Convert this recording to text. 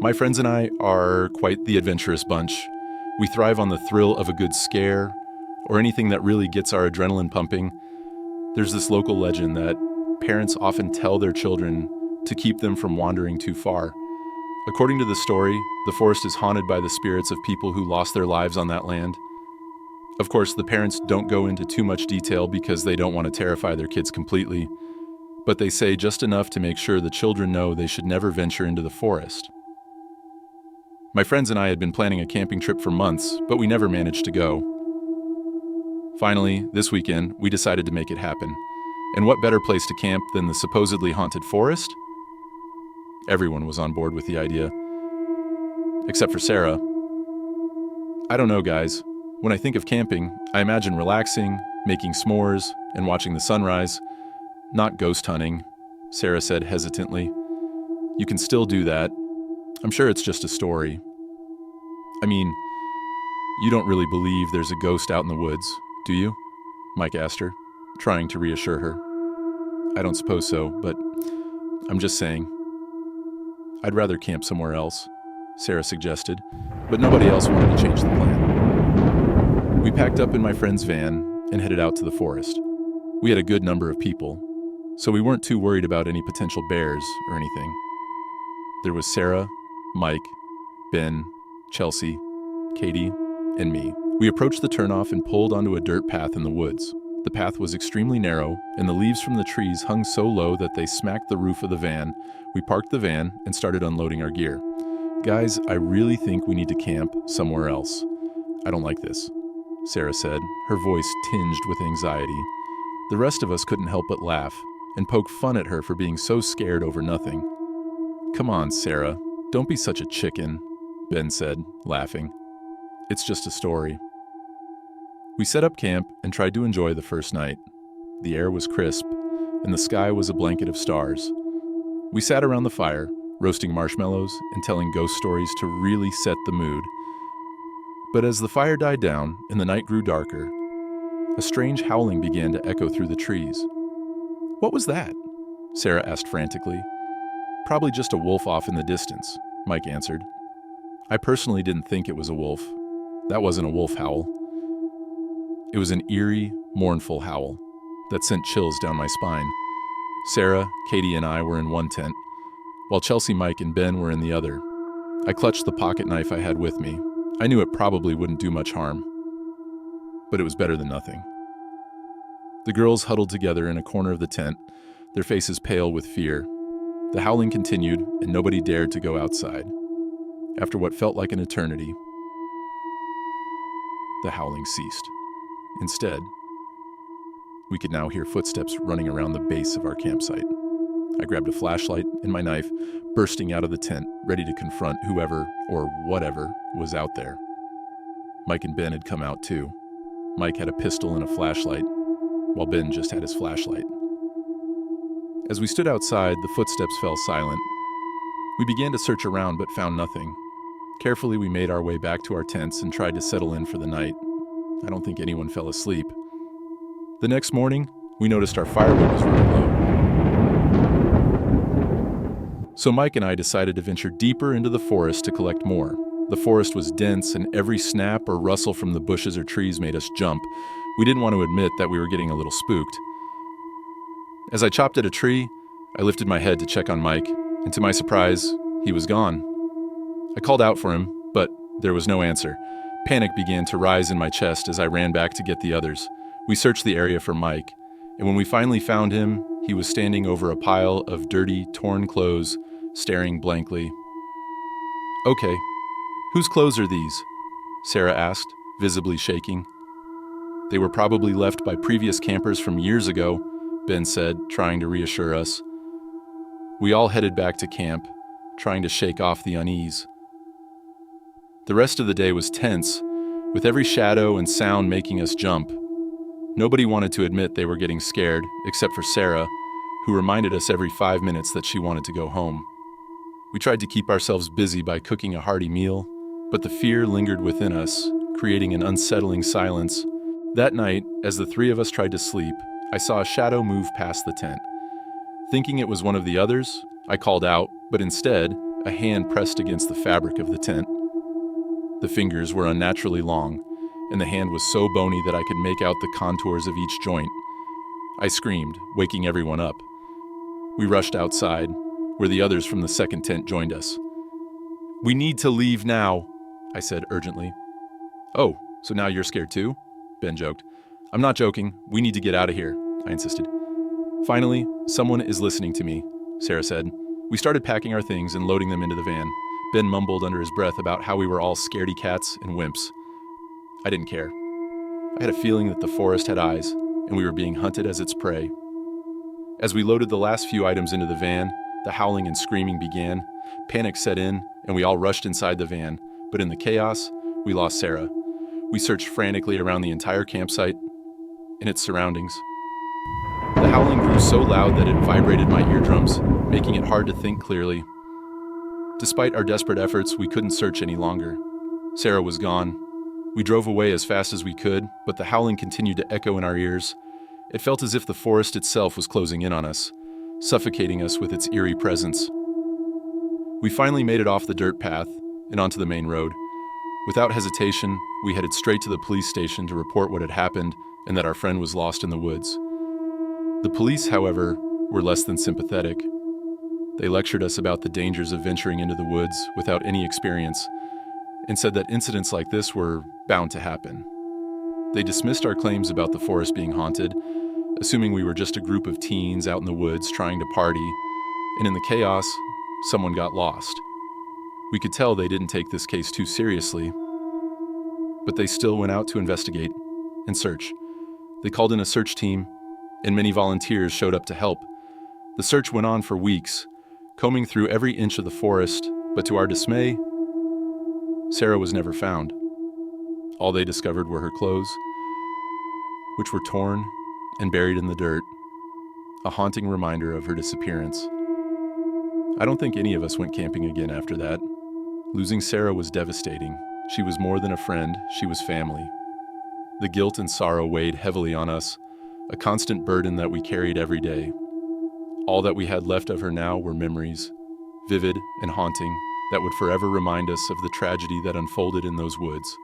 My friends and I are quite the adventurous bunch. We thrive on the thrill of a good scare, or anything that really gets our adrenaline pumping. There's this local legend that parents often tell their children to keep them from wandering too far. According to the story, the forest is haunted by the spirits of people who lost their lives on that land. Of course, the parents don't go into too much detail because they don't want to terrify their kids completely, but they say just enough to make sure the children know they should never venture into the forest. My friends and I had been planning a camping trip for months, but we never managed to go. Finally, this weekend, we decided to make it happen. And what better place to camp than the supposedly haunted forest? Everyone was on board with the idea. Except for Sarah. I don't know, guys. When I think of camping, I imagine relaxing, making s'mores, and watching the sunrise. Not ghost hunting, Sarah said hesitantly. You can still do that. I'm sure it's just a story. I mean, you don't really believe there's a ghost out in the woods, do you? Mike asked her, trying to reassure her. I don't suppose so, but I'm just saying. I'd rather camp somewhere else, Sarah suggested, but nobody else wanted to change the plan. We packed up in my friend's van and headed out to the forest. We had a good number of people, so we weren't too worried about any potential bears or anything. There was Sarah, Mike, Ben, Chelsea, Katie, and me. We approached the turnoff and pulled onto a dirt path in the woods. The path was extremely narrow, and the leaves from the trees hung so low that they smacked the roof of the van. We parked the van and started unloading our gear. Guys, I really think we need to camp somewhere else. I don't like this, Sarah said, her voice tinged with anxiety. The rest of us couldn't help but laugh and poke fun at her for being so scared over nothing. Come on, Sarah, don't be such a chicken, Ben said, laughing. It's just a story. We set up camp and tried to enjoy the first night. The air was crisp, and the sky was a blanket of stars. We sat around the fire, roasting marshmallows and telling ghost stories to really set the mood. But as the fire died down and the night grew darker, a strange howling began to echo through the trees. What was that? Sarah asked frantically. Probably just a wolf off in the distance, Mike answered. I personally didn't think it was a wolf. That wasn't a wolf howl. It was an eerie, mournful howl that sent chills down my spine. Sarah, Katie, and I were in one tent, while Chelsea, Mike, and Ben were in the other. I clutched the pocket knife I had with me. I knew it probably wouldn't do much harm, but it was better than nothing. The girls huddled together in a corner of the tent, their faces pale with fear. The howling continued, and nobody dared to go outside. After what felt like an eternity, the howling ceased. Instead, we could now hear footsteps running around the base of our campsite. I grabbed a flashlight and my knife, bursting out of the tent, ready to confront whoever or whatever was out there. Mike and Ben had come out too. Mike had a pistol and a flashlight, while Ben just had his flashlight. As we stood outside, the footsteps fell silent. We began to search around but found nothing. Carefully, we made our way back to our tents and tried to settle in for the night. I don't think anyone fell asleep. The next morning, we noticed our firewood was running low. So Mike and I decided to venture deeper into the forest to collect more. The forest was dense, and every snap or rustle from the bushes or trees made us jump. We didn't want to admit that we were getting a little spooked. As I chopped at a tree, I lifted my head to check on Mike, and to my surprise, he was gone. I called out for him, but there was no answer. Panic began to rise in my chest as I ran back to get the others. We searched the area for Mike, and when we finally found him, he was standing over a pile of dirty, torn clothes, staring blankly. Okay, whose clothes are these? Sarah asked, visibly shaking. They were probably left by previous campers from years ago, Ben said, trying to reassure us. We all headed back to camp, trying to shake off the unease. The rest of the day was tense, with every shadow and sound making us jump. Nobody wanted to admit they were getting scared, except for Sarah, who reminded us every 5 minutes that she wanted to go home. We tried to keep ourselves busy by cooking a hearty meal, but the fear lingered within us, creating an unsettling silence. That night, as the three of us tried to sleep, I saw a shadow move past the tent. Thinking it was one of the others, I called out, but instead, A hand pressed against the fabric of the tent. The fingers were unnaturally long, and the hand was so bony that I could make out the contours of each joint. I screamed, waking everyone up. We rushed outside, where the others from the second tent joined us. "We need to leave now," I said urgently. "Oh, so now you're scared too?" Ben joked. "I'm not joking. We need to get out of here," I insisted. "Finally, someone is listening to me," Sarah said. We started packing our things and loading them into the van. Ben mumbled under his breath about how we were all scaredy cats and wimps. I didn't care. I had a feeling that the forest had eyes, and we were being hunted as its prey. As we loaded the last few items into the van, the howling and screaming began. Panic set in, and we all rushed inside the van, but in the chaos, we lost Sarah. We searched frantically around the entire campsite and its surroundings. The howling grew so loud that it vibrated my eardrums, making it hard to think clearly. Despite our desperate efforts, we couldn't search any longer. Sarah was gone. We drove away as fast as we could, but the howling continued to echo in our ears. It felt as if the forest itself was closing in on us, suffocating us with its eerie presence. We finally made it off the dirt path and onto the main road. Without hesitation, we headed straight to the police station to report what had happened and that our friend was lost in the woods. The police, however, were less than sympathetic. They lectured us about the dangers of venturing into the woods without any experience and said that incidents like this were bound to happen. They dismissed our claims about the forest being haunted, assuming we were just a group of teens out in the woods trying to party, and in the chaos, someone got lost. We could tell they didn't take this case too seriously, but they still went out to investigate and search. They called in a search team, and many volunteers showed up to help. The search went on for weeks, combing through every inch of the forest, but to our dismay, Sarah was never found. All they discovered were her clothes, which were torn and buried in the dirt, a haunting reminder of her disappearance. I don't think any of us went camping again after that. Losing Sarah was devastating. She was more than a friend, she was family. The guilt and sorrow weighed heavily on us, a constant burden that we carried every day. All that we had left of her now were memories, vivid and haunting, that would forever remind us of the tragedy that unfolded in those woods.